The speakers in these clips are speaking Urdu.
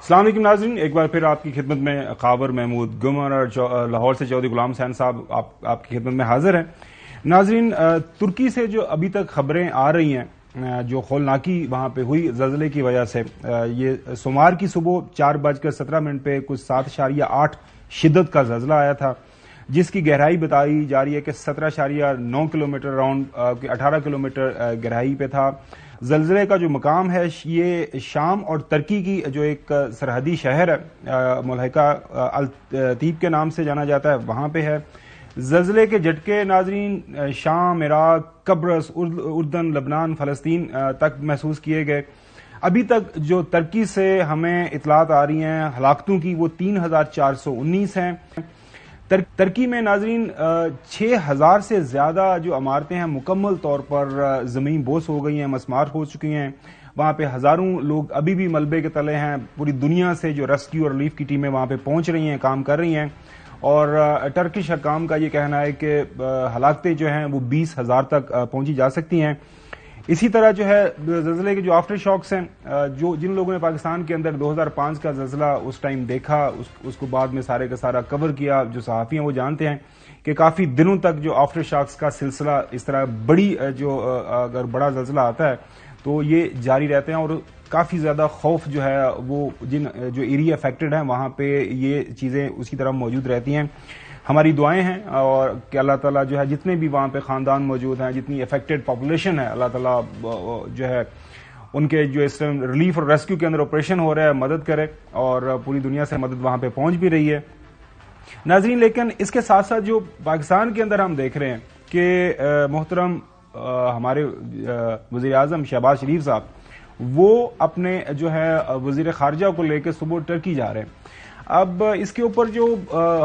السلام علیکم ناظرین، ایک بار پھر آپ کی خدمت میں خاور محمود گمر اور لاہور سے چودھری غلام حسین صاحب آپ کی خدمت میں حاضر ہیں۔ ناظرین، ترکی سے جو ابھی تک خبریں آ رہی ہیں جو ہولناکی وہاں پہ ہوئی زلزلے کی وجہ سے، یہ سوموار کی صبح 4:17 پہ کچھ 7.8 شدت کا زلزلہ آیا تھا، جس کی گہرائی بتائی جا رہی ہے کہ 17.9 کلومیٹر، اراؤنڈ 18 کلومیٹر گہرائی پہ تھا۔ زلزلے کا جو مقام ہے یہ شام اور ترکی کی جو ایک سرحدی شہر ہے ملحقہ التیب کے نام سے جانا جاتا ہے، وہاں پہ ہے۔ زلزلے کے جھٹکے ناظرین شام، عراق، قبرص، اردن، لبنان، فلسطین تک محسوس کیے گئے۔ ابھی تک جو ترکی سے ہمیں اطلاعات آ رہی ہیں ہلاکتوں کی، وہ 3419 ہیں۔ ترکی میں ناظرین 6000 سے زیادہ جو عمارتیں ہیں مکمل طور پر زمین بوس ہو گئی ہیں، مسمار ہو چکی ہیں۔ وہاں پہ ہزاروں لوگ ابھی بھی ملبے کے تلے ہیں۔ پوری دنیا سے جو ریسکیو اور ریلیف کی ٹیمیں وہاں پہ پہنچ رہی ہیں، کام کر رہی ہیں، اور ٹرکش حکام کا یہ کہنا ہے کہ ہلاکتیں جو ہیں وہ 20,000 تک پہنچی جا سکتی ہیں۔ اسی طرح جو ہے زلزلے کے جو آفٹر شاکس ہیں، جن لوگوں نے پاکستان کے اندر 2005 کا زلزلہ اس ٹائم دیکھا، اس کو بعد میں سارے کا سارا کور کیا، جو صحافی ہیں وہ جانتے ہیں کہ کافی دنوں تک جو آفٹر شاکس کا سلسلہ اس طرح اگر بڑا زلزلہ آتا ہے تو یہ جاری رہتے ہیں، اور کافی زیادہ خوف جو ہے وہ جو ایریا افیکٹڈ ہیں وہاں پہ یہ چیزیں اسی طرح موجود رہتی ہیں۔ ہماری دعائیں ہیں اور کہ اللہ تعالیٰ جو ہے جتنے بھی وہاں پہ خاندان موجود ہیں، جتنی افیکٹڈ پاپولیشن ہے، اللہ تعالیٰ جو ہے ان کے جو اس ٹائم ریلیف اور ریسکیو کے اندر آپریشن ہو رہا ہے مدد کرے، اور پوری دنیا سے مدد وہاں پہ پہنچ بھی رہی ہے ناظرین۔ لیکن اس کے ساتھ ساتھ جو پاکستان کے اندر ہم دیکھ رہے ہیں کہ محترم ہمارے وزیر اعظم شہباز شریف صاحب وہ اپنے جو ہے وزیر خارجہ کو لے کے صبح ٹرکی جا رہے ہیں۔ اب اس کے اوپر جو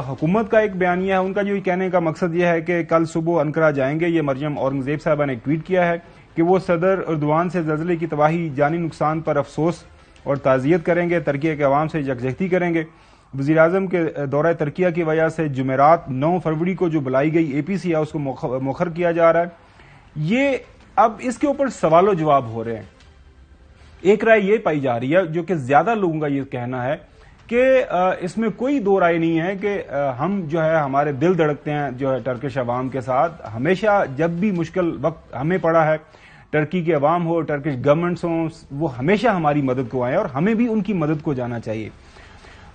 حکومت کا ایک بیانیہ ہے، ان کا جو کہنے کا مقصد یہ ہے کہ کل صبح انقرہ جائیں گے۔ یہ مریم اورنگزیب صاحبہ نے ایک ٹویٹ کیا ہے کہ وہ صدر اردوان سے زلزلے کی تباہی، جانی نقصان پر افسوس اور تعزیت کریں گے، ترکیہ کے عوام سے یکجہتی کریں گے۔ وزیر اعظم کے دورہ ترکیہ کی وجہ سے جمعرات 9 فروری کو جو بلائی گئی APC ہے اس کو مؤخر کیا جا رہا ہے۔ یہ اب اس کے اوپر سوال و جواب ہو رہے ہیں۔ ایک رائے یہ پائی جا رہی ہے، جو کہ زیادہ لوگوں کا یہ کہنا ہے کہ اس میں کوئی دو رائے نہیں ہے کہ ہم جو ہے ہمارے دل دھڑکتے ہیں جو ہے ٹرکش عوام کے ساتھ، ہمیشہ جب بھی مشکل وقت ہمیں پڑا ہے، ٹرکی کے عوام ہو، ٹرکش گورنمنٹس ہوں، وہ ہمیشہ ہماری مدد کو آئے اور ہمیں بھی ان کی مدد کو جانا چاہیے۔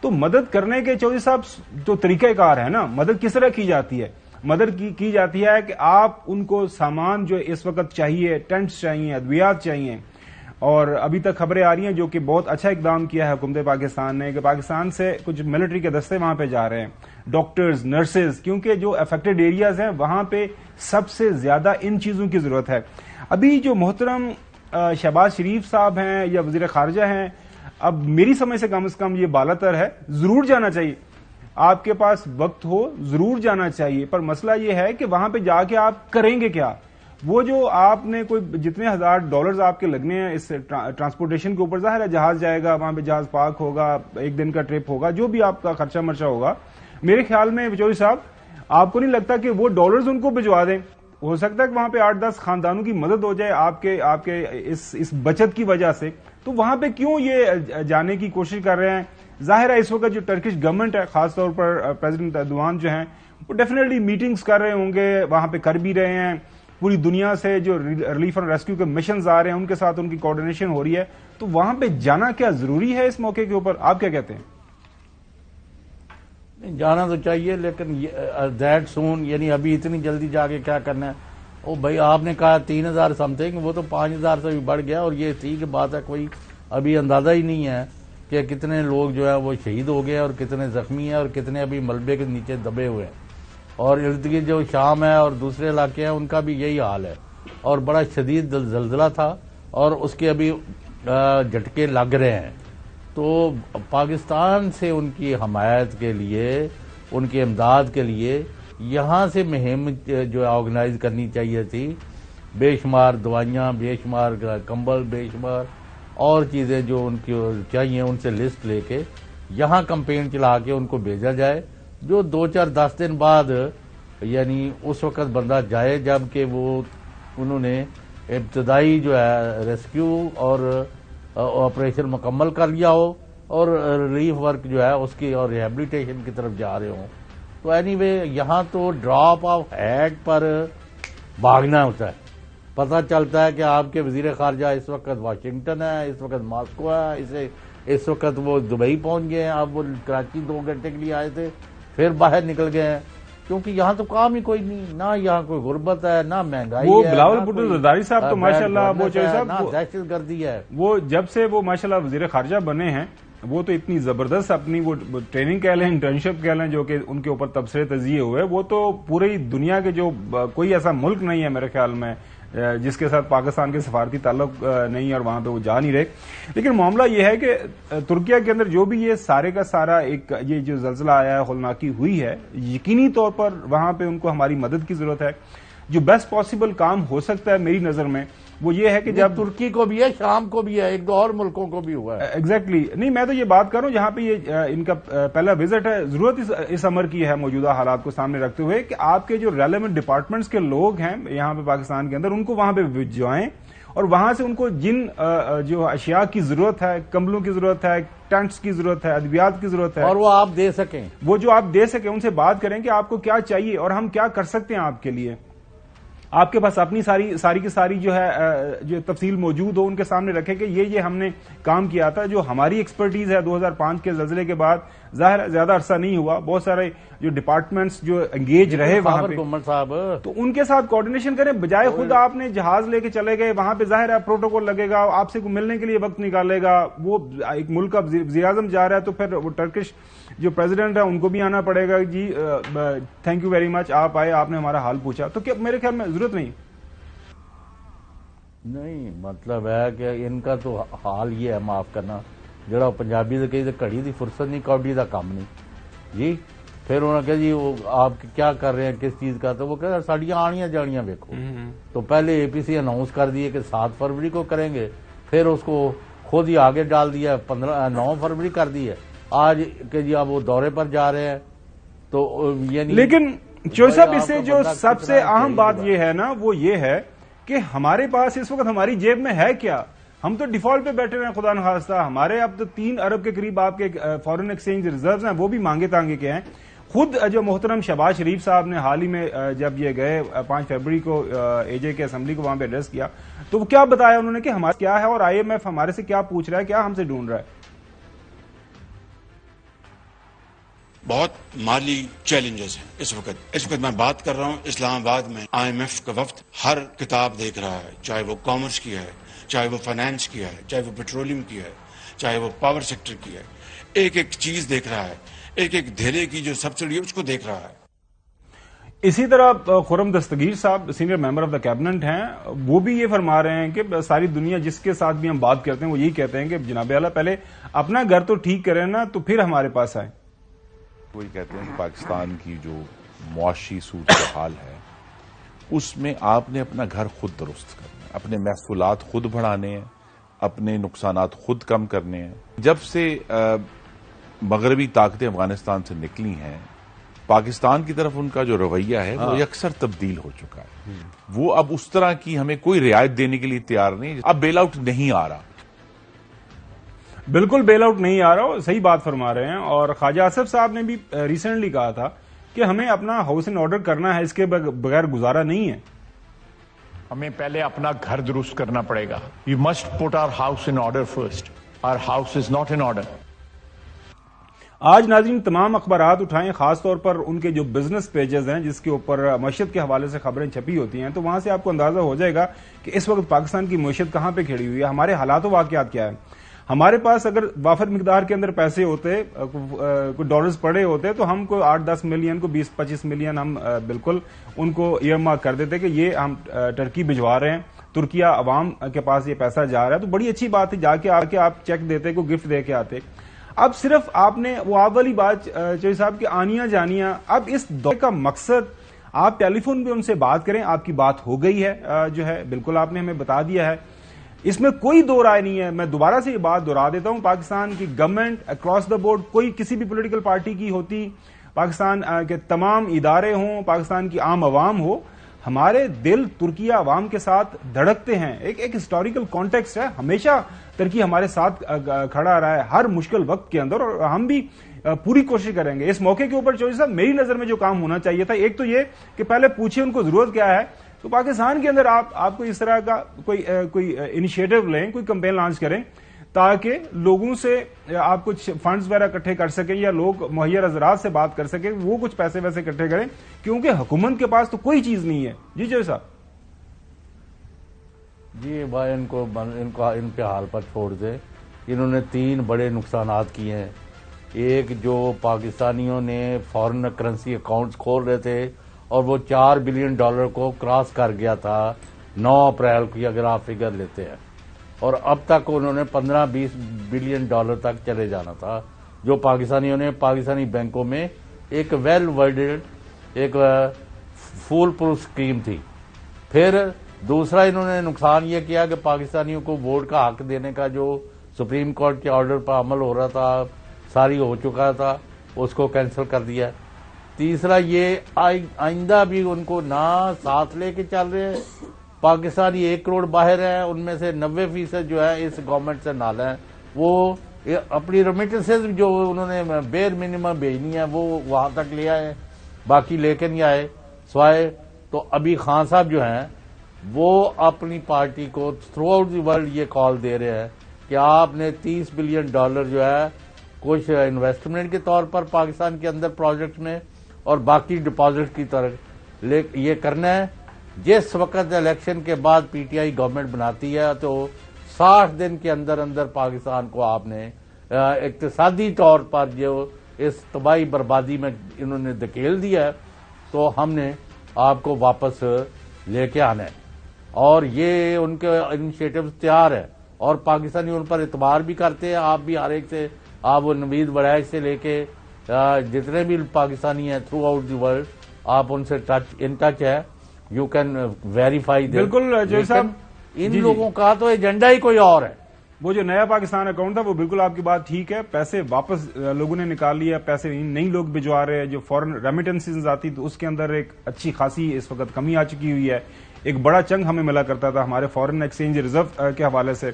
تو مدد کرنے کے چودھری صاحب جو طریقہ کار ہے نا، مدد کس طرح کی جاتی ہے؟ مدد کی جاتی ہے کہ آپ ان کو سامان جو اس وقت چاہیے، ٹینٹس چاہیے، ادویات چاہیے، اور ابھی تک خبریں آ رہی ہیں جو کہ بہت اچھا اقدام کیا ہے حکومت پاکستان نے کہ پاکستان سے کچھ ملٹری کے دستے وہاں پہ جا رہے ہیں، ڈاکٹرز، نرسز، کیونکہ جو افیکٹڈ ایریاز ہیں وہاں پہ سب سے زیادہ ان چیزوں کی ضرورت ہے۔ ابھی جو محترم شہباز شریف صاحب ہیں یا وزیر خارجہ ہیں، اب میری سمجھ سے کم یہ بالاتر ہے، ضرور جانا چاہیے، آپ کے پاس وقت ہو ضرور جانا چاہیے، پر مسئلہ یہ ہے کہ وہاں پہ جا کے آپ کریں گے کیا؟ وہ جو آپ نے کوئی جتنے $1000 آپ کے لگنے ہیں اس ٹرانسپورٹیشن کے اوپر، ظاہر ہے جہاز جائے گا، وہاں پہ جہاز پارک ہوگا، ایک دن کا ٹرپ ہوگا، جو بھی آپ کا خرچہ مرچہ ہوگا، میرے خیال میں چودھری صاحب آپ کو نہیں لگتا کہ وہ ڈالرز ان کو بھجوا دیں؟ ہو سکتا ہے کہ وہاں پہ 8-10 خاندانوں کی مدد ہو جائے آپ کے اس بچت کی وجہ سے، تو وہاں پہ کیوں یہ جانے کی کوشش کر رہے ہیں؟ ظاہر ہے اس وقت جو ٹرکش گورنمنٹ ہے، خاص طور پر پریزیڈنٹ ایردوان جو ہیں، وہ ڈیفینیٹلی میٹنگز کر رہے ہوں گے، وہاں پہ کر بھی رہے ہیں، پوری دنیا سے جو ریلیف اور ریسکیو کے مشنز آ رہے ہیں ان کے ساتھ ان کی کوارڈینیشن ہو رہی ہے، تو وہاں پہ جانا کیا ضروری ہے اس موقع کے اوپر؟ آپ کیا کہتے ہیں؟ جانا تو چاہیے، لیکن دیٹ سون، یعنی ابھی اتنی جلدی جا کے کیا کرنا ہے؟ او بھائی آپ نے کہا 3000 سمتھنگ، وہ تو 5000 سے بھی بڑھ گیا، اور یہ ٹھیک بات ہے، کوئی ابھی اندازہ ہی نہیں ہے کہ کتنے لوگ جو ہے وہ شہید ہو گئے اور کتنے زخمی ہیں اور کتنے ابھی ملبے کے نیچے دبے ہوئے ہیں، اور ارد گرد جو شام ہے اور دوسرے علاقے ہیں ان کا بھی یہی حال ہے، اور بڑا شدید زلزلہ تھا اور اس کے ابھی جھٹکے لگ رہے ہیں۔ تو پاکستان سے ان کی حمایت کے لیے، ان کی امداد کے لیے یہاں سے مہم جو آرگنائز کرنی چاہیے تھی، بے شمار دوائیاں، بے شمار کمبل، بے شمار اور چیزیں جو ان کی چاہیے ان سے لسٹ لے کے یہاں کمپین چلا کے ان کو بھیجا جائے، جو 2-4-10 دن بعد، یعنی اس وقت بندہ جائے جب کہ وہ انہوں نے ابتدائی جو ہے ریسکیو اور آپریشن مکمل کر لیا ہو، اور ریلیف ورک جو ہے اس کی اور ریہیبلیٹیشن کی طرف جا رہے ہوں. تو اینی وے یہاں تو ڈراپ آف ہیٹ پر بھاگنا ہوتا ہے. پتہ چلتا ہے کہ آپ کے وزیر خارجہ اس وقت واشنگٹن ہے, اس وقت ماسکو ہے, اس وقت وہ دبئی پہنچ گئے ہیں. اب وہ کراچی 2 گھنٹے کے لیے آئے تھے, پھر باہر نکل گئے ہیں, کیونکہ یہاں تو کام ہی کوئی نہیں, نہ یہاں کوئی غربت ہے, نہ مہنگائی وہ ہے, بلاول بھٹو زرداری صاحب تو ماشاءاللہ وہ نہ دہشت گردی ہے. وہ جب سے وہ ماشاءاللہ وزیر خارجہ بنے ہیں وہ تو اتنی زبردست اپنی وہ ٹریننگ کہہ لیں, انٹرنشپ کہہ لیں, جو کہ ان کے اوپر تبصرے تجزیے ہوئے, وہ تو پوری دنیا کے جو کوئی ایسا ملک نہیں ہے میرے خیال میں جس کے ساتھ پاکستان کے سفارتی تعلق نہیں اور وہاں پہ وہ جا نہیں رہے. لیکن معاملہ یہ ہے کہ ترکیہ کے اندر جو بھی یہ سارے کا سارا ایک یہ جو زلزلہ آیا ہے, ہولناکی ہوئی ہے, یقینی طور پر وہاں پہ ان کو ہماری مدد کی ضرورت ہے. جو بیسٹ پاسبل کام ہو سکتا ہے میری نظر میں وہ یہ ہے کہ جب ترکی کو بھی ہے, شام کو بھی ہے, 1-2 اور ملکوں کو بھی ہوا ہے. ایگزیکٹلی نہیں, میں تو یہ بات کر رہا ہوں جہاں پہ یہ ان کا پہلا وزٹ ہے. ضرورت اس امر کی ہے موجودہ حالات کو سامنے رکھتے ہوئے کہ آپ کے جو ریلیونٹ ڈپارٹمنٹس کے لوگ ہیں یہاں پہ پاکستان کے اندر ان کو وہاں پہ بھجوائیں اور وہاں سے ان کو جن جو اشیاء کی ضرورت ہے, کمبلوں کی ضرورت ہے, ٹینٹس کی ضرورت ہے, ادویات کی ضرورت ہے, اور وہ آپ دے سکیں, وہ جو آپ دے سکیں ان سے بات کریں کہ آپ کو کیا چاہیے اور ہم کیا کر سکتے ہیں آپ کے لیے. آپ کے پاس اپنی ساری کی ساری جو ہے جو تفصیل موجود ہو ان کے سامنے رکھے کہ یہ ہم نے کام کیا تھا. جو ہماری ایکسپرٹیز ہے 2005 کے زلزلے کے بعد ظاہر زیادہ عرصہ نہیں ہوا, بہت سارے جو ڈپارٹمنٹس جو انگیج رہے وہاں پہ, صاحب تو ان کے ساتھ کوارڈینیشن کریں بجائے خود آپ نے جہاز لے کے چلے گئے وہاں پہ. ظاہر ہے پروٹوکول لگے گا, آپ سے ملنے کے لیے وقت نکالے گا, وہ ایک ملک کا وزیر اعظم جا رہا ہے تو پھر وہ ٹرکش جو پریزیڈنٹ ہے ان کو بھی آنا پڑے گا, جی تھینک یو ویری مچ, آپ آئے, آپ نے ہمارا حال پوچھا. تو کیا میرے خیال میں ضرورت نہیں, مطلب ہے کہ ان کا تو حال یہ ہے, معاف کرنا, جڑا پنجابی سے کہی گھڑی دی فرصت نہیں, کوڈی دا کام نہیں جی. پھر انہوں نے کہا جی وہ آپ کیا کر رہے ہیں, کس چیز کا, تو وہ کہہ رہے ساڑیاں آنیاں جانیاں ویکھو. تو پہلے اے پی سی اناؤنس کر دیے کہ 7 فروری کو کریں گے, پھر اس کو خود ہی آگے ڈال دیا, 9 فروری کر دی ہے آج کہ جی اب وہ دورے پر جا رہے ہیں. تو یعنی لیکن چوہے صاحب اس سے جو سب سے اہم بات یہ ہے نا وہ یہ ہے کہ ہمارے پاس اس وقت ہماری جیب میں ہے کیا. ہم تو ڈیفالٹ پہ بیٹھے ہیں خدا نخواستہ. ہمارے اب تو 3 ارب کے قریب آپ کے فارن ایکسچینج ریزروز ہیں, وہ بھی مانگے تانگے کے ہیں. خود جو محترم شہباز شریف صاحب نے حال ہی میں جب یہ گئے 5 فروری کو اے جے کے اسمبلی کو وہاں پہ ایڈریس کیا تو وہ کیا بتایا انہوں نے کہ ہمارا کیا ہے اور آئی ایم ایف ہمارے سے کیا پوچھ رہا ہے, کیا ہم سے ڈھونڈ رہا ہے. بہت مالی چیلنجز ہیں اس وقت میں بات کر رہا ہوں اسلام آباد میں آئی ایم ایف کا وفد ہر کتاب دیکھ رہا ہے, چاہے وہ کامرس کی ہے, چاہے وہ فائنانس کی ہے, چاہے وہ پیٹرولیم کی ہے, چاہے وہ پاور سیکٹر کی ہے. ایک ایک چیز دیکھ رہا ہے, ایک ایک دھیلے کی جو سبسڈی ہے اس کو دیکھ رہا ہے. اسی طرح خرم دستگیر صاحب senior member of the cabinet ہیں, وہ بھی یہ فرما رہے ہیں کہ ساری دنیا جس کے ساتھ بھی ہم بات کرتے ہیں وہ یہی کہتے ہیں کہ جناب اعلیٰ پہلے اپنا گھر تو ٹھیک کریں نا تو پھر ہمارے پاس آئیں. وہی کہتے ہیں کہ پاکستان کی جو معاشی صورتحال ہے اس میں آپ نے اپنا گھر خود درست کرنا ہے, اپنے محصولات خود بڑھانے ہیں, اپنے نقصانات خود کم کرنے ہیں. جب سے مغربی طاقتیں افغانستان سے نکلی ہیں پاکستان کی طرف ان کا جو رویہ ہے وہ اکثر تبدیل ہو چکا ہے. وہ اب اس طرح کی ہمیں کوئی رعایت دینے کے لیے تیار نہیں. اب بیل آؤٹ نہیں آ رہا, بالکل بیل آؤٹ نہیں آ رہا, صحیح بات فرما رہے ہیں. اور خواجہ آصف صاحب نے بھی ریسنٹلی کہا تھا کہ ہمیں اپنا ہاؤس ان آرڈر کرنا ہے, اس کے بغیر گزارا نہیں ہے. ہمیں پہلے اپنا گھر درست کرنا پڑے گا. You must put our house in order first. Our house is not in order. آج ناظرین تمام اخبارات اٹھائیں, خاص طور پر ان کے جو بزنس پیجز ہیں جس کے اوپر معیشت کے حوالے سے خبریں چھپی ہوتی ہیں, تو وہاں سے آپ کو اندازہ ہو جائے گا کہ اس وقت پاکستان کی معیشت کہاں پہ کھڑی ہوئی ہے, ہمارے حالات و واقعات کیا ہے. ہمارے پاس اگر وافر مقدار کے اندر پیسے ہوتے, کوئی ڈالرز پڑے ہوتے, تو ہم کو 8-10 ملین کو 20-25 ملین ہم بالکل ان کو ایئر مارک کر دیتے کہ یہ ہم ٹرکی بھجوا رہے ہیں, ترکیہ عوام کے پاس یہ پیسہ جا رہا ہے. تو بڑی اچھی بات ہے, جا کے آ کے آپ چیک دیتے, کوئی گفٹ دے کے آتے. اب صرف آپ نے وہ آپ والی بات چوہے صاحب کی آنیاں جانیاں. اب اس دورے کا مقصد آپ ٹیلی فون پہ ان سے بات کریں, آپ کی بات ہو گئی ہے جو ہے بالکل آپ نے ہمیں بتا دیا ہے, اس میں کوئی دو رائے نہیں ہے. میں دوبارہ سے یہ بات دہرا دیتا ہوں, پاکستان کی گورنمنٹ اکراس دا بورڈ, کوئی کسی بھی پولیٹیکل پارٹی کی ہوتی, پاکستان کے تمام ادارے ہوں, پاکستان کی عام عوام ہو, ہمارے دل ترکی عوام کے ساتھ دھڑکتے ہیں. ایک ہسٹوریکل کانٹیکسٹ ہے, ہمیشہ ترکی ہمارے ساتھ کھڑا رہا ہے ہر مشکل وقت کے اندر, اور ہم بھی پوری کوشش کریں گے. اس موقع کے اوپر چودھری صاحب میری نظر میں جو کام ہونا چاہیے تھا, ایک تو یہ کہ پہلے پوچھیں ان کو ضرورت کیا ہے. تو پاکستان کے اندر آپ کو اس طرح کا کوئی انیشیٹو لیں, کوئی کمپین لانچ کریں تاکہ لوگوں سے آپ کچھ فنڈز وغیرہ اکٹھے کر سکیں یا لوگ مہیا حضرات سے بات کر سکیں, وہ کچھ پیسے ویسے اکٹھے کریں, کیونکہ حکومت کے پاس تو کوئی چیز نہیں ہے. جی چودھری صاحب. جی بھائی ان کے حال پر چھوڑ دیں. انہوں نے 3 بڑے نقصانات کیے ہیں. ایک جو پاکستانیوں نے فارن کرنسی اکاؤنٹس کھول رہے تھے اور وہ $4 بلین کو کراس کر گیا تھا 9 اپریل کی, اگر آپ فگر لیتے ہیں, اور اب تک انہوں نے $15-20 بلین تک چلے جانا تھا, جو پاکستانیوں نے پاکستانی بینکوں میں ایک ویل ورڈڈ ایک فول پروف اسکیم تھی. پھر دوسرا انہوں نے نقصان یہ کیا کہ پاکستانیوں کو ووٹ کا حق دینے کا جو سپریم کورٹ کے آرڈر پر عمل ہو رہا تھا, ساری ہو چکا تھا, اس کو کینسل کر دیا. تیسرا یہ آئندہ بھی ان کو نہ ساتھ لے کے چل رہے ہیں. پاکستانی 1 کروڑ باہر ہیں, ان میں سے 90% جو ہے اس گورنمنٹ سے نال ہیں. وہ اپنی ریمیٹنسز جو انہوں نے بیئر منیمم بھیجنی ہے وہ وہاں تک لے آئے, باقی لے کے نہیں آئے سوائے. تو ابھی خان صاحب جو ہیں وہ اپنی پارٹی کو تھرو آؤٹ دی ورلڈ یہ کال دے رہے ہیں کہ آپ نے $30 بلین جو ہے کچھ انویسٹمنٹ کے طور پر پاکستان کے اندر پروجیکٹ میں اور باقی ڈپازٹ کی طرف یہ کرنا ہے. جس وقت الیکشن کے بعد پی ٹی آئی گورنمنٹ بناتی ہے تو 60 دن کے اندر پاکستان کو آپ نے اقتصادی طور پر جو اس تباہی بربادی میں انہوں نے دھکیل دیا ہے, تو ہم نے آپ کو واپس لے کے آنا ہے. اور یہ ان کے انیشیٹو تیار ہے اور پاکستانی ان پر اعتبار بھی کرتے ہیں. آپ بھی ہر ایک سے, آپ وہ نوید وڑائچ سے لے کے جتنے بھی پاکستانی ہیں تھرو آؤٹ دی ورلڈ, آپ ان سے ان ٹچ ہے. You can verify. بالکل جی صاحب, ان لوگوں کا تو ایجنڈا ہی کوئی اور ہے. وہ جو نیا پاکستان اکاؤنٹ تھا وہ بالکل آپ کی بات ٹھیک ہے, پیسے واپس لوگوں نے نکال لیا, پیسے نہیں لوگ بھجوا رہے ہیں. جو فورن ریمیٹنسز آتی تو اس کے اندر ایک اچھی خاصی اس وقت کمی آ چکی ہوئی ہے. ایک بڑا چنگ ہمیں ملا کرتا تھا ہمارے فورن ایکسچینج ریزرو کے حوالے سے,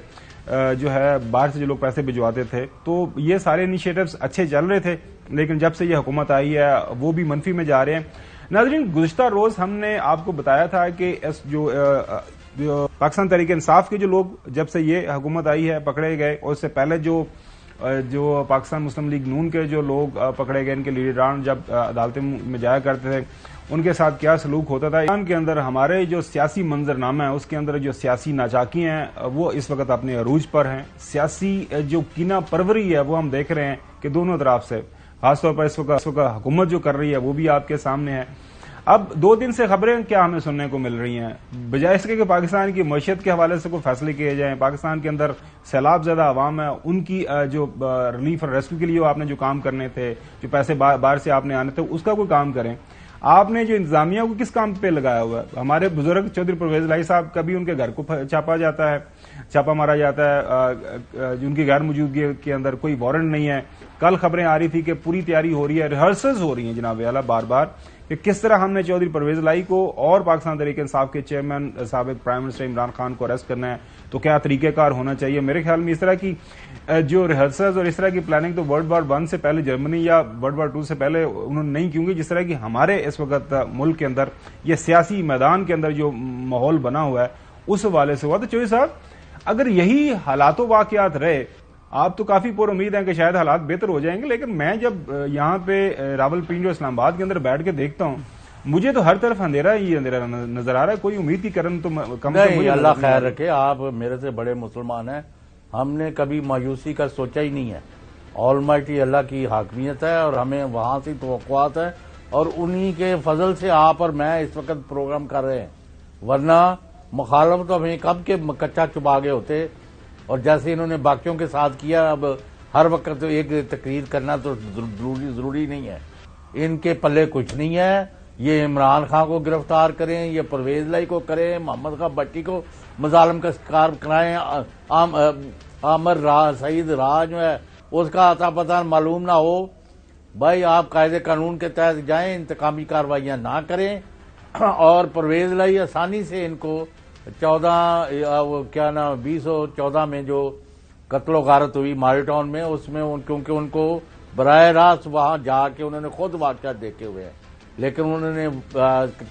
جو ہے باہر سے جو لوگ پیسے بھجواتے تھے. تو یہ سارے انیشیٹوز اچھے چل رہے تھے, لیکن جب سے یہ حکومت آئی ہے وہ بھی منفی میں جا رہے ہیں. ناظرین, گزشتہ روز ہم نے آپ کو بتایا تھا کہ جو پاکستان تحریک انصاف کے جو لوگ جب سے یہ حکومت آئی ہے پکڑے گئے, اور اس سے پہلے جو پاکستان مسلم لیگ نون کے جو لوگ پکڑے گئے, ان کے لیڈران جب عدالتیں میں جایا کرتے تھے ان کے ساتھ کیا سلوک ہوتا تھا. ایران کے اندر ہمارے جو سیاسی منظرنامہ ہے اس کے اندر جو سیاسی ناچاکی ہیں وہ اس وقت اپنے عروج پر ہیں. سیاسی جو کینہ پروری ہے وہ ہم دیکھ رہے ہیں کہ دونوں طرف سے, خاص طور پر اس وقت حکومت جو کر رہی ہے وہ بھی آپ کے سامنے ہے. اب 2 دن سے خبریں کیا ہمیں سننے کو مل رہی ہیں, بجائے اس کے کہ پاکستان کی معیشت کے حوالے سے کوئی فیصلے کیے جائیں, پاکستان کے اندر سیلاب زدہ عوام ہے ان کی جو ریلیف اور ریسکیو کے لیے آپ نے جو کام کرنے تھے, جو پیسے باہر سے آپ نے آنے تھے, اس کا کوئی کام کریں. آپ نے جو انتظامیہ کو کس کام پہ لگایا ہوا ہے؟ ہمارے بزرگ چودھری پرویز لائی صاحب کبھی ان کے گھر کو چھاپا جاتا ہے, چھاپا مارا جاتا ہے, ان کی غیر موجودگی کے اندر کوئی وارنٹ نہیں ہے. کل خبریں آ رہی تھی کہ پوری تیاری ہو رہی ہے, ریہرسلز ہو رہی ہیں جناب اعلیٰ بار بار, کہ کس طرح ہم نے چودھری پرویز لائی کو اور پاکستان تحریک انصاف کے چیئرمین سابق پرائم منسٹر عمران خان کو اریسٹ کرنا ہے, تو کیا طریقہ کار ہونا چاہیے. میرے خیال میں اس طرح کی جو ریہرسلز اور اس طرح کی پلاننگ تو ورلڈ وار 1 سے پہلے جرمنی یا ورلڈ وار 2 سے پہلے انہوں نے نہیں کیوں گی, جس طرح کی ہمارے اس وقت ملک کے اندر یہ سیاسی میدان کے اندر جو ماحول بنا ہوا ہے اس حوالے سے ہوا. تو چودھری صاحب, اگر یہی حالات و واقعات رہے, آپ تو کافی پر امید ہیں کہ شاید حالات بہتر ہو جائیں گے, لیکن میں جب یہاں پہ راول پنڈی اور اسلام آباد کے اندر بیٹھ کے دیکھتا ہوں, مجھے تو ہر طرف اندھیرا ہی اندھیرا نظر آ رہا ہے. کوئی امید کی کرن تو کم نہیں, اللہ خیر رکھے. آپ میرے سے بڑے مسلمان ہیں, ہم نے کبھی مایوسی کا سوچا ہی نہیں ہے. آلمائٹی اللہ کی حاکمیت ہے اور ہمیں وہاں سے توقعات ہیں, اور انہی کے فضل سے آپ اور میں اس وقت پروگرام کر رہے ہیں, ورنہ مخالف تو ہمیں کب کے کچا چبا گئے ہوتے. اور جیسے انہوں نے باقیوں کے ساتھ کیا, اب ہر وقت ایک تقریر کرنا تو ضروری نہیں ہے. ان کے پلے کچھ نہیں ہے. یہ عمران خان کو گرفتار کریں, یہ پرویز لائی کو کریں, محمد خان بٹی کو مظالم کا شکار کرائیں, عامر سعید راہ جو ہے اس کا عطا پتہ معلوم نہ ہو. بھائی آپ قاعدے قانون کے تحت جائیں, انتقامی کارروائیاں نہ کریں, اور پرویز لائی آسانی سے ان کو 2014 میں جو قتل و غارت ہوئی ماریٹاؤن میں، اس میں کیونکہ ان کو براہ راست وہاں جا کے انہوں نے خود واقعات دیکھے ہوئے ہیں، لیکن انہوں نے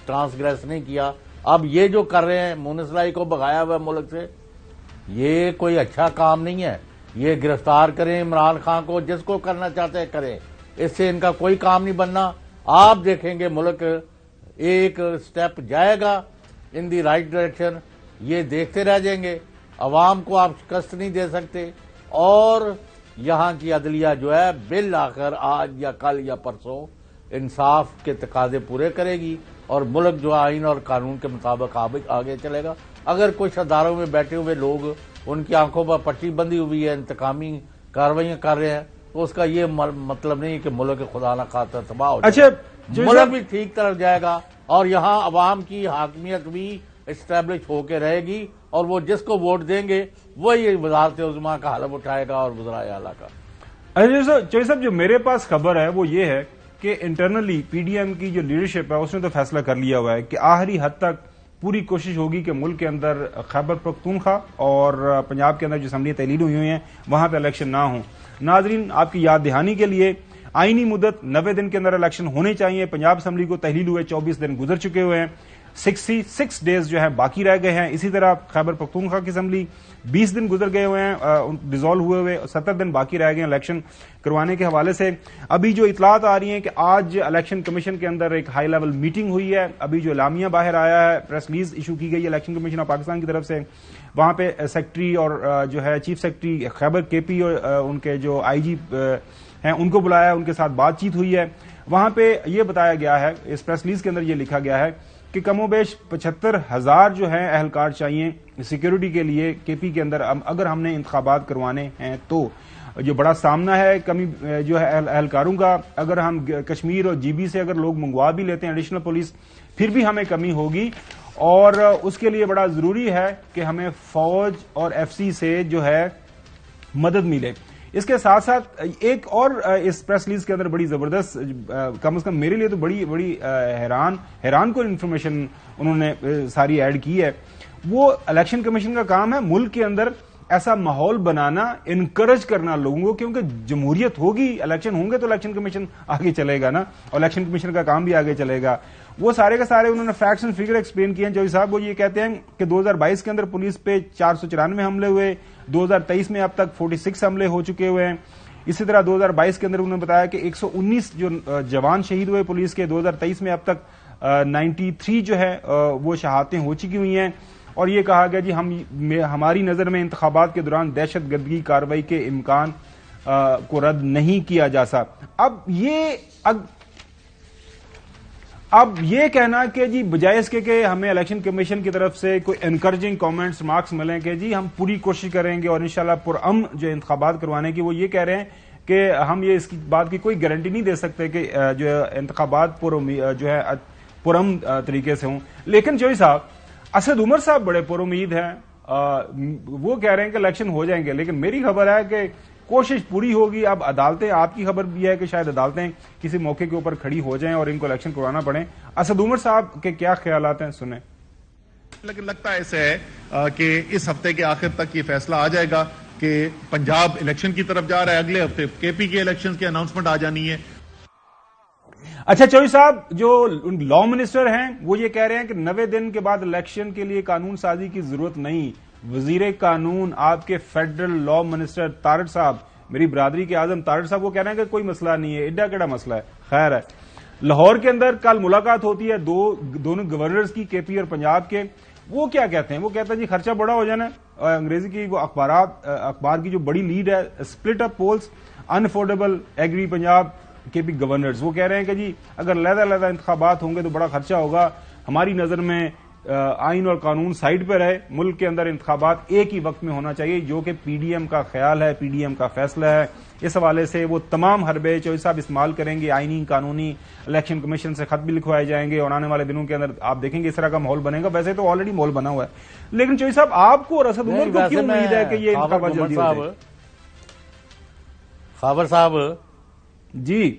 ٹرانسگریس نہیں کیا. اب یہ جو کر رہے ہیں مونس لائی کو بغایا ہوا ملک سے، یہ کوئی اچھا کام نہیں ہے. یہ گرفتار کریں عمران خان کو، جس کو کرنا چاہتے ہیں کریں، اس سے ان کا کوئی کام نہیں بننا. آپ دیکھیں گے ملک ایک سٹیپ جائے گا ان دی رائٹ ڈائریکشن، یہ دیکھتے رہ جائیں گے. عوام کو آپ شکست نہیں دے سکتے، اور یہاں کی عدلیہ جو ہے بالآخر آج یا کل یا پرسوں انصاف کے تقاضے پورے کرے گی، اور ملک جو آئین اور قانون کے مطابق آگے چلے گا. اگر کچھ اداروں میں بیٹھے ہوئے لوگ ان کی آنکھوں پر پٹی بندھی ہوئی ہے، انتقامی کارروائیاں کر رہے ہیں، تو اس کا یہ مطلب نہیں کہ ملک خدا نہ خواستہ تباہ ہو جائے. ملک بھی ٹھیک طرف جائے گا، اور یہاں عوام کی حاکمیت بھی اسٹیبلش ہو کے رہے گی، اور وہ جس کو ووٹ دیں گے وہی وزارت عظمیٰ کا حلف اٹھائے گا اور وزرائے اعلیٰ کا. چوہدری صاحب، جو میرے پاس خبر ہے وہ یہ ہے کہ انٹرنلی پی ڈی ایم کی جو لیڈرشپ ہے اس نے تو فیصلہ کر لیا ہوا ہے کہ آخری حد تک پوری کوشش ہوگی کہ ملک کے اندر خیبر پختونخوا اور پنجاب کے اندر جو اسمبلی تحلیل ہوئی ہیں وہاں پہ الیکشن نہ ہوں. ناظرین، آپ کی یاد دہانی کے لیے آئینی مدت 90 دن کے اندر الیکشن ہونے چاہیے. پنجاب اسمبلی کو تحلیل ہوئے 24 دن گزر چکے ہوئے ہیں، 66 ڈیز جو ہیں باقی رہ گئے ہیں. اسی طرح خیبر پختونخوا کی اسمبلی 20 دن گزر گئے ہوئے ہیں ڈیزالو ہوئے 70 دن باقی رہ گئے ہیں الیکشن کروانے کے حوالے سے. ابھی جو اطلاعات آ رہی ہیں کہ آج الیکشن کمیشن کے اندر ایک ہائی لیول میٹنگ ہوئی ہے. ابھی جو اعلامیہ باہر آیا ہے، پریس ریلیز ایشو کی گئی ہے الیکشن کمیشن آف پاکستان کی طرف سے، وہاں پہ سیکرٹری اور جو ہے چیف سیکرٹری خیبر کے پی اور ان کے جو آئی جی ہیں ان کو بلایا، ان کے ساتھ بات چیت ہوئی ہے. وہاں پہ یہ بتایا گیا ہے، اس پریس ریلیز کے اندر یہ لکھا گیا ہے کہ کم و بیش 75,000 جو ہیں اہلکار چاہیے سیکیورٹی کے لیے کے پی کے اندر اگر ہم نے انتخابات کروانے ہیں تو. جو بڑا سامنا ہے کمی جو ہے اہلکاروں کا، اگر ہم کشمیر اور جی بی سے اگر لوگ منگوا بھی لیتے ہیں ایڈیشنل پولیس، پھر بھی ہمیں کمی ہوگی، اور اس کے لیے بڑا ضروری ہے کہ ہمیں فوج اور ایف سی سے جو ہے مدد ملے. اس کے ساتھ ساتھ ایک اور اس پریس ریلیز کے اندر بڑی زبردست، کم از کم میرے لیے تو بڑی حیران کو انفارمیشن انہوں نے ساری ایڈ کی ہے. وہ الیکشن کمیشن کا کام ہے ملک کے اندر ایسا ماحول بنانا، انکریج کرنا لوگوں کو، کیونکہ جمہوریت ہوگی، الیکشن ہوں گے تو الیکشن کمیشن آگے چلے گا نا، اور الیکشن کمیشن کا کام بھی آگے چلے گا. وہ سارے کے سارے انہوں نے فیکٹس اینڈ فگر ایکسپلین کیے ہیں. جوئی صاحب وہ یہ کہتے ہیں کہ 2022 کے اندر پولیس پہ 494 حملے ہوئے، 2023 میں اب تک 46 حملے ہو چکے ہوئے ہیں. اسی طرح 2022 کے اندر انہوں نے بتایا کہ 119 جو جوان شہید ہوئے پولیس کے، 2023 میں اب تک 93 جو ہے وہ شہادتیں ہو چکی ہوئی ہیں. اور یہ کہا گیا جی ہماری نظر میں انتخابات کے دوران دہشت گردی کارروائی کے امکان کو رد نہیں کیا جا سکتا. اب یہ کہنا کہ جی بجائے اس کے کہ ہمیں الیکشن کمیشن کی طرف سے کوئی انکریجنگ کامنٹس مارکس ملیں کہ جی ہم پوری کوشش کریں گے اور انشاءاللہ پرامن جو انتخابات کروانے کی، وہ یہ کہہ رہے ہیں کہ ہم یہ اس کی بات کی کوئی گارنٹی نہیں دے سکتے کہ جو انتخابات جو ہے پرامن طریقے سے ہوں. لیکن جوئی صاحب، اسد عمر صاحب بڑے پر امید ہیں، وہ کہہ رہے ہیں کہ الیکشن ہو جائیں گے. لیکن میری خبر ہے کہ کوشش پوری ہوگی. اب عدالتیں، آپ کی خبر بھی ہے کہ شاید عدالتیں کسی موقع کے اوپر کھڑی ہو جائیں اور ان کو الیکشن کروانا پڑے. اسد عمر صاحب کے کیا خیالات ہیں، سنیں. لیکن لگتا ہے ایسے ہے کہ اس ہفتے کے آخر تک یہ فیصلہ آ جائے گا کہ پنجاب الیکشن کی طرف جا رہا ہے، اگلے ہفتے کے پی کے الیکشن کی اناؤنسمنٹ آ جانی ہے. اچھا چوہدری صاحب، جو لا منسٹر ہیں وہ یہ کہہ رہے ہیں کہ 90 دن کے بعد الیکشن کے لیے قانون سازی کی ضرورت نہیں. وزیر قانون آپ کے فیڈرل لا منسٹر طارق صاحب، میری برادری کے اعظم طارق صاحب، وہ کہہ رہے ہیں کہ کوئی مسئلہ نہیں ہے، ایڈا کیڑا مسئلہ ہے. خیر ہے، لاہور کے اندر کل ملاقات ہوتی ہے دونوں گورنرز کی، کے پی اور پنجاب کے. وہ کیا کہتے ہیں؟ وہ کہتا ہے جی خرچہ بڑا ہو جانا ہے. انگریزی کی وہ اخبار کی جو بڑی لیڈ ہے، اسپلٹ اپ پولز انافورڈیبل ایگری پنجاب کے بھی گورنرز، وہ کہہ رہے ہیں کہ جی اگر علیحدہ انتخابات ہوں گے تو بڑا خرچہ ہوگا. ہماری نظر میں آئین اور قانون سائڈ پہ رہے، ملک کے اندر انتخابات ایک ہی وقت میں ہونا چاہیے، جو کہ پی ڈی ایم کا خیال ہے، پی ڈی ایم کا فیصلہ ہے. اس حوالے سے وہ تمام حربے چوہدری صاحب استعمال کریں گے. آئینی قانونی الیکشن کمیشن سے خط بھی لکھوائے جائیں گے اور آنے والے دنوں کے اندر آپ دیکھیں گے اس طرح کا ماحول بنے گا. ویسے تو آلریڈی ماحول بنا ہوا ہے، لیکن چوہدری صاحب آپ کو اور اسد عمر کو کیوں امید ہے کہ یہ انتخابات جلدی ہو جائے؟ خابر صاحب جی،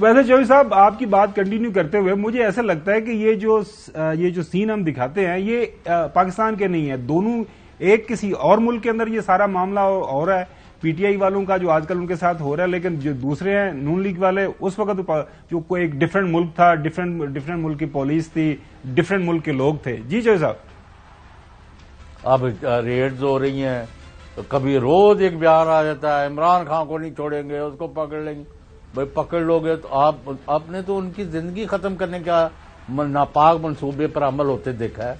ویسے چوہدری صاحب آپ کی بات کنٹینیو کرتے ہوئے مجھے ایسا لگتا ہے کہ یہ جو سین ہم دکھاتے ہیں یہ پاکستان کے نہیں ہے، دونوں ایک کسی اور ملک کے اندر یہ سارا معاملہ ہو رہا ہے، پی ٹی آئی والوں کا جو آج کل ان کے ساتھ ہو رہا ہے، لیکن جو دوسرے ہیں نون لیگ والے اس وقت جو کوئی ایک ڈفرینٹ ملک تھا، ڈفرینٹ ملک کی پولیس تھی، ڈفرینٹ ملک کے لوگ تھے. جی چوہدری صاحب. اب ریڈز ہو رہی ہیں، کبھی روز ایک بیان آ جاتا ہے عمران خان کو نہیں چھوڑیں گے، اس کو پکڑ لیں گے. بھائی پکڑ لو گے تو آپ نے تو ان کی زندگی ختم کرنے کا ناپاک منصوبے پر عمل ہوتے دیکھا ہے.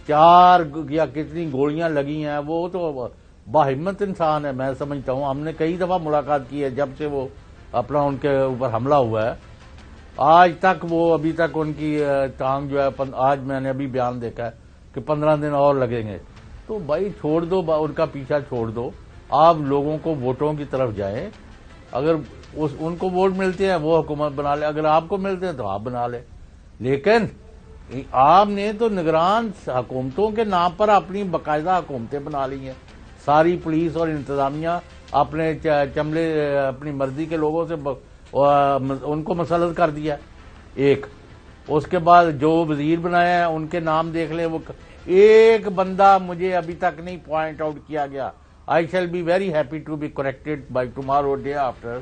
4 یا کتنی گولیاں لگی ہیں، وہ تو باہمت انسان ہے. میں سمجھتا ہوں ہم نے کئی دفعہ ملاقات کی ہے جب سے وہ اپنا ان کے اوپر حملہ ہوا ہے، آج تک وہ ابھی تک ان کی ٹانگ جو ہے، آج میں نے ابھی بیان دیکھا ہے کہ 15 دن اور لگیں گے. تو بھائی چھوڑ دو، ان کا پیچھا چھوڑ دو. آپ لوگوں کو ووٹوں کی طرف جائیں. اگر ان کو ووٹ ملتے ہیں وہ حکومت بنا لے، اگر آپ کو ملتے ہیں تو آپ بنا لیں. لیکن آپ نے تو نگران حکومتوں کے نام پر اپنی باقاعدہ حکومتیں بنا لی ہیں. ساری پولیس اور انتظامیہ اپنے چملے اپنی مرضی کے لوگوں سے ان کو مسلط کر دیا. ایک اس کے بعد جو وزیر بنایا ہے ان کے نام دیکھ لیں، وہ ایک بندہ مجھے ابھی تک نہیں پوائنٹ آؤٹ کیا گیا. I shall be very happy to be corrected by tomorrow day after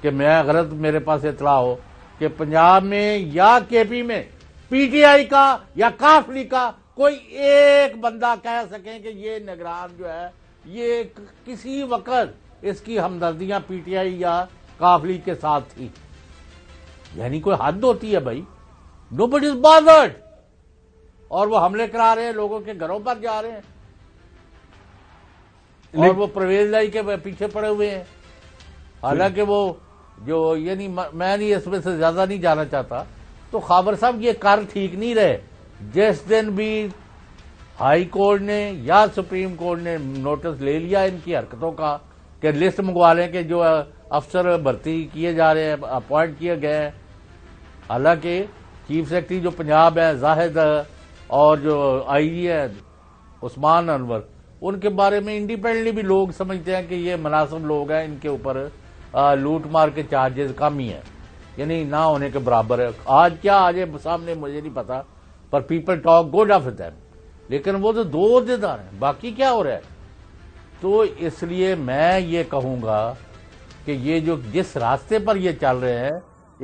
کہ میں غلط میرے پاس اطلاع ہو کہ پنجاب میں یا کے پی میں پی ٹی آئی کا یا کافلی کا کوئی ایک بندہ کہہ سکیں کہ یہ نگران جو ہے یہ کسی وقت اس کی ہمدردیاں پی ٹی آئی یا کافلی کے ساتھ تھی. یعنی کوئی حد ہوتی ہے بھائی. نوبڈی از بادرڈ. اور وہ حملے کرا رہے ہیں، لوگوں کے گھروں پر جا رہے ہیں، اور وہ پرویز لائی کے پیچھے پڑے ہوئے ہیں. حالانکہ وہ جو یعنی میں نہیں اس میں سے زیادہ نہیں جانا چاہتا. تو خابر صاحب یہ کار ٹھیک نہیں رہے. جس دن بھی ہائی کورٹ نے یا سپریم کورٹ نے نوٹس لے لیا ان کی حرکتوں کا کہ لسٹ منگوا لیں کہ جو افسر بھرتی کیے جا رہے ہیں، اپوائنٹ کیے گئے ہیں. حالانکہ چیف سیکرٹری جو پنجاب ہے زاہد اور جو آئی جی ہے عثمان انور، ان کے بارے میں انڈیپینڈنٹلی بھی لوگ سمجھتے ہیں کہ یہ مناسب لوگ ہیں، ان کے اوپر لوٹ مار کے چارجز کم ہی ہیں، یعنی نہ ہونے کے برابر ہے. آج کیا آ جائے سامنے مجھے نہیں پتا، پر people talk good of them. لیکن وہ تو 2 عہدیدار ہیں، باقی کیا ہو رہا ہے؟ تو اس لیے میں یہ کہوں گا کہ یہ جو جس راستے پر یہ چل رہے ہیں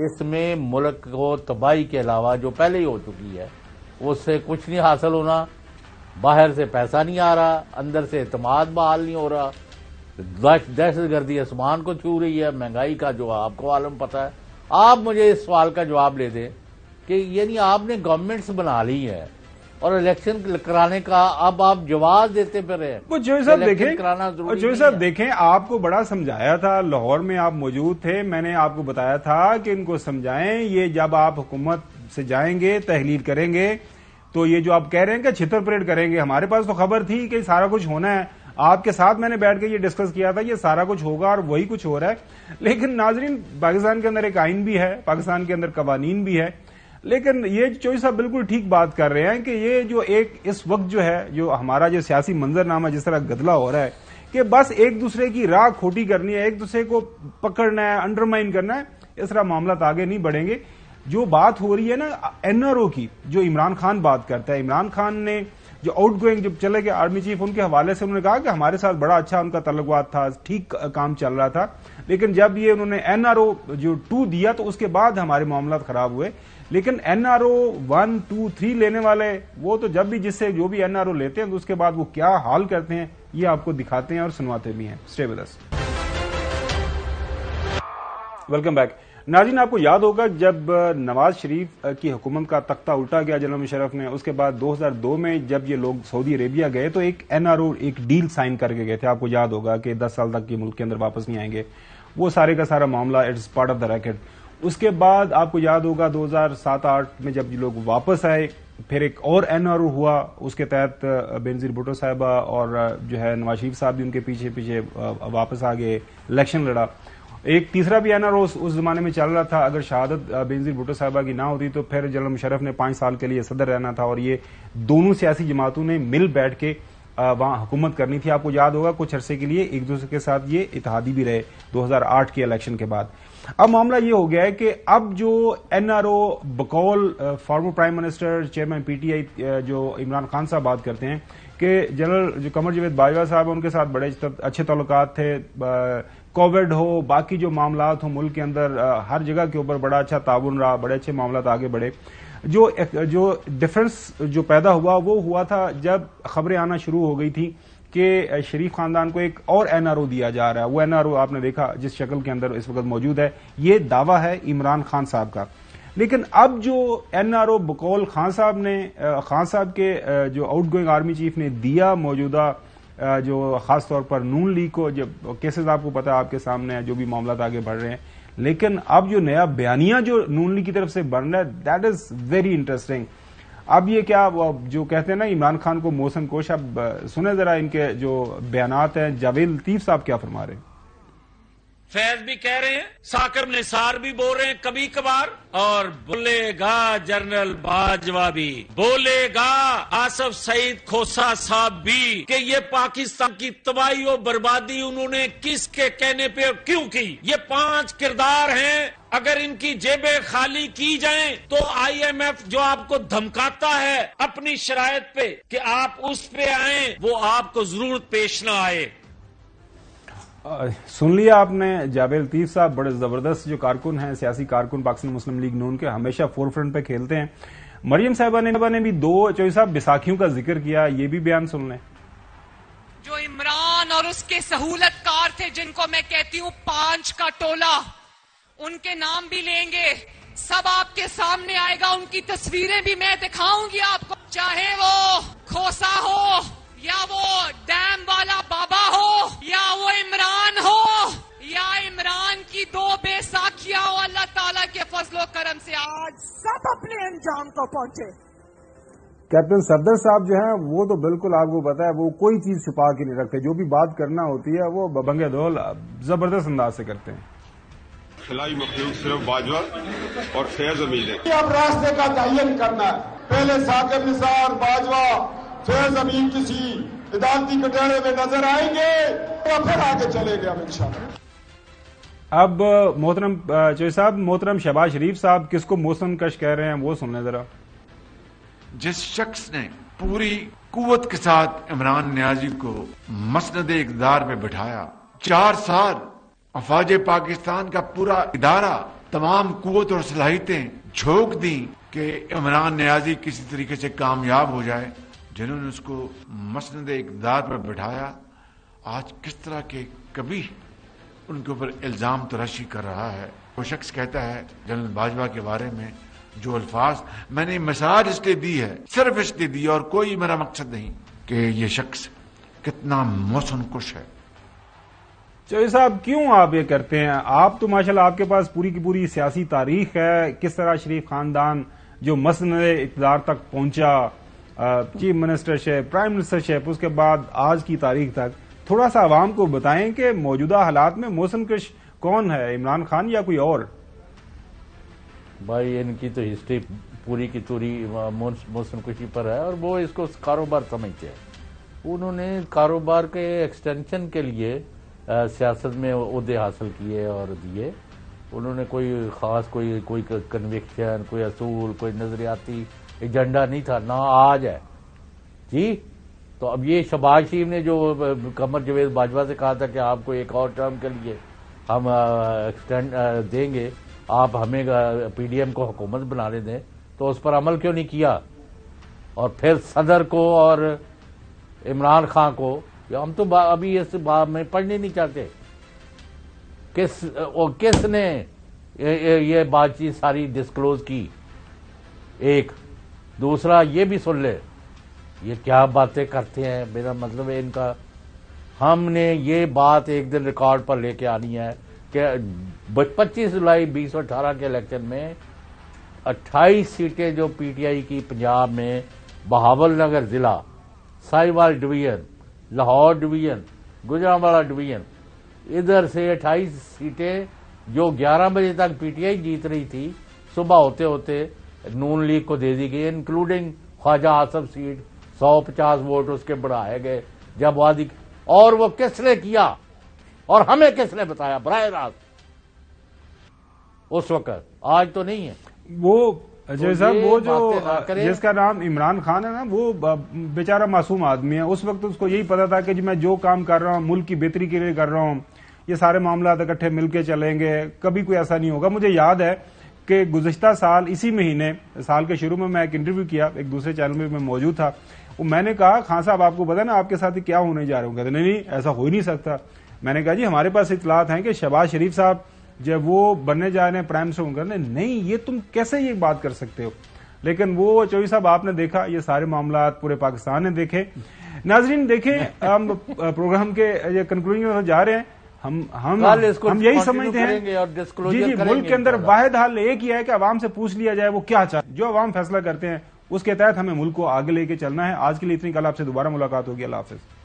اس میں ملک کو تباہی کے علاوہ جو پہلے ہی ہو چکی ہے اس سے کچھ نہیں حاصل ہونا. باہر سے پیسہ نہیں آ رہا، اندر سے اعتماد بحال نہیں ہو رہا، دہشت گردی آسمان کو چھو رہی ہے، مہنگائی کا جو آپ کو عالم پتا ہے. آپ مجھے اس سوال کا جواب لے دیں کہ یعنی آپ نے گورنمنٹس بنا لی ہے اور الیکشن کرانے کا اب آپ جواز دیتے پھر رہے ہیں. وہ جو صاحب دیکھیں آپ کو بڑا سمجھایا تھا، لاہور میں آپ موجود تھے، میں نے آپ کو بتایا تھا کہ ان کو سمجھائیں. یہ جب آپ حکومت سے جائیں گے تحلیل کریں گے تو یہ جو آپ کہہ رہے ہیں کہ چھتر پریڈ کریں گے، ہمارے پاس تو خبر تھی کہ سارا کچھ ہونا ہے. آپ کے ساتھ میں نے بیٹھ کے یہ ڈسکس کیا تھا یہ سارا کچھ ہوگا اور وہی کچھ ہو رہا ہے. لیکن ناظرین پاکستان کے اندر ایک آئین بھی ہے، پاکستان کے اندر قوانین بھی ہے. لیکن یہ چوہدری صاحب بالکل ٹھیک بات کر رہے ہیں کہ یہ جو ایک اس وقت جو ہے جو ہمارا جو سیاسی منظرنامہ جس طرح گدلا ہو رہا ہے کہ بس ایک دوسرے کی راہ کھوٹی کرنی ہے، ایک دوسرے کو پکڑنا ہے، انڈرمائن کرنا ہے، اس طرح معاملات آگے نہیں بڑھیں گے. جو بات ہو رہی ہے نا این آر او کی، جو عمران خان بات کرتا ہے، عمران خان نے جو آؤٹ گوئنگ جب چلے گئے آرمی چیف ان کے حوالے سے انہوں نے کہا کہ ہمارے ساتھ بڑا اچھا ان کا تعلقات تھا، ٹھیک کام چل رہا تھا. لیکن جب یہ انہوں نے این آر او جو 2 دیا تو اس کے بعد ہمارے معاملات خراب ہوئے. لیکن این آر او 1, 2, 3 لینے والے وہ تو جب بھی جس سے جو بھی این آر او لیتے ہیں تو اس کے بعد وہ کیا حال کرتے ہیں یہ آپ کو دکھاتے ہیں اور سنواتے بھی ہیں. Stay with us. Welcome back. ناظرین آپ کو یاد ہوگا جب نواز شریف کی حکومت کا تختہ الٹا گیا جنرل مشرف نے، اس کے بعد 2002 میں جب یہ لوگ سعودی عربیہ گئے تو ایک این آر او ایک ڈیل سائن کر کے گئے تھے. آپ کو یاد ہوگا کہ 10 سال تک یہ ملک کے اندر واپس نہیں آئیں گے. وہ سارے کا سارا معاملہ it's part of the racket. اس کے بعد آپ کو یاد ہوگا 2007-8 میں جب یہ لوگ واپس آئے پھر ایک اور این آر او ہوا، اس کے تحت بینظیر بھٹو صاحبہ اور جو ہے نواز شریف صاحب بھی ان کے پیچھے پیچھے واپس آ گئے، الیکشن لڑا. ایک تیسرا بھی این آر او اس زمانے میں چل رہا تھا. اگر شہادت بینظیر بھٹو صاحبہ کی نہ ہوتی تو پھر جنرل مشرف نے 5 سال کے لیے صدر رہنا تھا اور یہ دونوں سیاسی جماعتوں نے مل بیٹھ کے وہاں حکومت کرنی تھی. آپ کو یاد ہوگا کچھ عرصے کے لیے ایک دوسرے کے ساتھ یہ اتحادی بھی رہے 2008 کے الیکشن کے بعد. اب معاملہ یہ ہو گیا ہے کہ اب جو این آر او بقول former prime minister chairman P T I جو عمران خان صاحب بات کرتے ہیں کہ جنرل جو قمر جاوید باجوہ صاحب ان کے ساتھ بڑے اچھے تعلقات تھے, کووڈ ہو باقی جو معاملات ہوں ملک کے اندر ہر جگہ کے اوپر بڑا اچھا تعاون رہا, بڑے اچھے معاملات آگے بڑھے. جو ڈفرنس جو پیدا ہوا وہ ہوا تھا جب خبریں آنا شروع ہو گئی تھی کہ شریف خاندان کو ایک اور این آر او دیا جا رہا ہے. وہ این آر او آپ نے دیکھا جس شکل کے اندر اس وقت موجود ہے, یہ دعویٰ ہے عمران خان صاحب کا. لیکن اب جو این آر او بقول خان صاحب کے جو آؤٹ گوئنگ آرمی چیف نے دیا موجودہ جو خاص طور پر نون لیگ کو, جب کیسز آپ کو پتا ہے آپ کے سامنے ہیں جو بھی معاملات آگے بڑھ رہے ہیں, لیکن اب جو نیا بیانیہ جو نون لیگ کی طرف سے بن رہا ہے دیٹ از ویری انٹرسٹنگ. اب یہ کیا جو کہتے ہیں نا عمران خان کو موسم کوش, اب سنیں ذرا ان کے جو بیانات ہیں. جاوید لطیف صاحب کیا فرما رہے ہیں؟ فیض بھی کہہ رہے ہیں, ثاقب نثار بھی بول رہے ہیں کبھی کبھار, اور بولے گا جنرل باجوہ بھی, بولے گا آصف سعید کھوسہ صاحب بھی کہ یہ پاکستان کی تباہی و بربادی انہوں نے کس کے کہنے پہ اور کیوں کی. یہ 5 کردار ہیں, اگر ان کی جیبیں خالی کی جائیں تو آئی ایم ایف جو آپ کو دھمکاتا ہے اپنی شرائط پہ کہ آپ اس پہ آئیں, وہ آپ کو ضرورت پیش نہ آئے. سن لیا آپ نے جاوید لطیف صاحب, بڑے زبردست جو کارکن ہیں, سیاسی کارکن پاکستان مسلم لیگ نون کے, ہمیشہ فور فرنٹ پہ کھیلتے ہیں. مریم صاحبہ نے بھی 2 چوہی صاحب بیساکھیوں کا ذکر کیا, یہ بھی بیان سن لیں. جو عمران اور اس کے سہولت کار تھے جن کو میں کہتی ہوں 5 کا ٹولہ, ان کے نام بھی لیں گے, سب آپ کے سامنے آئے گا, ان کی تصویریں بھی میں دکھاؤں گی آپ کو, چاہے وہ کھوسا ہو یا وہ ڈیم والا بابا ہو یا وہ عمران ہو یا عمران کی 2 بیساکھیاں ہو. اللہ تعالیٰ کے فضل و کرم سے آج سب اپنے انجام کو پہنچے. کیپٹن صفدر صاحب جو ہیں وہ تو بالکل آپ کو پتا ہے وہ کوئی چیز چھپا کے نہیں رکھتے, جو بھی بات کرنا ہوتی ہے وہ ببنگ دول زبردست انداز سے کرتے ہیں. خلائی مخلوق صرف باجوہ اور فیض امین ہے. اب راستے کا تعین کرنا ہے, پہلے ثاقب نثار باجوہ فیض امین کسی عدالتی کٹہرے میں نظر آئیں گے تو پھر آگے چلے گے ہم انشاءاللہ. اب محترم چوہی صاحب, محترم شہباز شریف صاحب کس کو موسم کش کہہ رہے ہیں وہ سن لیں ذرا. جس شخص نے پوری قوت کے ساتھ عمران نیازی کو مسند اقتدار پہ بٹھایا, 4 سال افواج پاکستان کا پورا ادارہ تمام قوت اور صلاحیتیں جھونک دیں کہ عمران نیازی کسی طریقے سے کامیاب ہو جائے, جنہوں نے اس کو مسند اقتدار پر بٹھایا, آج کس طرح کے کبھی ان کے اوپر الزام تراشی کر رہا ہے. وہ شخص کہتا ہے جنرل باجوہ کے بارے میں جو الفاظ میں نے مثال اس لیے دی ہے, صرف اس لیے دی اور کوئی میرا مقصد نہیں, کہ یہ شخص کتنا موسم کش ہے. چوہی صاحب کیوں آپ یہ کرتے ہیں؟ آپ تو ماشاءاللہ آپ کے پاس پوری کی پوری سیاسی تاریخ ہے, کس طرح شریف خاندان جو مسند اقتدار تک پہنچا, چیف منسٹر شپ, پرائم منسٹر شپ, اس کے بعد آج کی تاریخ تک, تھوڑا سا عوام کو بتائیں کہ موجودہ حالات میں موسم کش کون ہے, عمران خان یا کوئی اور؟ بھائی ان کی تو ہسٹری پوری کی پوری موسم کشی پر ہے, اور وہ اس کو کاروبار سمجھتے ہیں. انہوں نے کاروبار کے ایکسٹینشن کے لیے سیاست میں عہدے حاصل کیے اور دیے. انہوں نے کوئی خاص کوئی کنوکشن, کوئی اصول, کوئی نظریاتی ایجنڈا نہیں تھا, نہ آج ہے جی. تو اب یہ شہباز شریف نے جو قمر جاوید باجوہ سے کہا تھا کہ آپ کو ایک اور ٹرم کے لیے ہم ایکسٹینڈ دیں گے, آپ ہمیں پی ڈی ایم کو حکومت بنانے دیں, تو اس پر عمل کیوں نہیں کیا؟ اور پھر صدر کو اور عمران خان کو, ہم تو ابھی اس بات میں پڑھنے نہیں چاہتے کس نے یہ بات چیت ساری ڈسکلوز کی. ایک دوسرا یہ بھی سن لے یہ کیا باتیں کرتے ہیں, میرا مطلب ہے ان کا, ہم نے یہ بات ایک دن ریکارڈ پر لے کے آنی ہے کہ 25 جولائی 2018 کے الیکشن میں 28 سیٹیں جو پی ٹی آئی کی پنجاب میں, بہاول نگر ضلع, Sahiwal division, Lahore division, Gujranwala division, ادھر سے 28 سیٹیں جو 11 بجے تک پی ٹی آئی جیت رہی تھی, صبح ہوتے ہوتے نون لیگ کو دے دی گئی, انکلوڈنگ خواجہ آصف سیٹ 150 ووٹ اس کے بڑھائے گئے جب وادی، اور وہ کس نے کیا اور ہمیں کس نے بتایا براہ راست اس وقت؟ آج تو نہیں ہے وہ اجے صاحب، وہ جو جس کا نام عمران خان ہے نا، وہ بیچارہ معصوم آدمی ہے. اس وقت اس کو یہی پتا تھا کہ میں جو کام کر رہا ہوں ملک کی بہتری کے لیے کر رہا ہوں، یہ سارے معاملات اکٹھے مل کے چلیں گے، کبھی کوئی ایسا نہیں ہوگا. مجھے یاد ہے کہ گزشتہ سال اسی مہینے سال کے شروع میں ایک انٹرویو کیا ایک دوسرے چینل میں موجود تھا. میں نے کہا خان صاحب آپ کو پتا نا آپ کے ساتھ کیا ہونے جا رہا ہوں؟ کہتے نہیں ایسا ہو ہی نہیں سکتا. میں نے کہا جی ہمارے پاس اطلاعات ہیں کہ شہباز شریف صاحب جب وہ بننے جا رہے ہیں پرائم منسٹر کرنے، نہیں یہ تم کیسے یہ بات کر سکتے ہو؟ لیکن وہ چوہدری صاحب آپ نے دیکھا، یہ سارے معاملات پورے پاکستان نے دیکھے. ناظرین دیکھیں، ہم پروگرام کے کنکلوژن میں جا رہے ہیں. ہم یہی سمجھتے ہیں جی ملک کے اندر واحد حل ایک ہی ہے کہ عوام سے پوچھ لیا جائے وہ کیا چاہتے، جو عوام فیصلہ کرتے ہیں اس کے تحت ہمیں ملک کو آگے لے کے چلنا ہے. آج کے لیے اتنی، کل آپ سے دوبارہ ملاقات ہوگی. اللہ حافظ.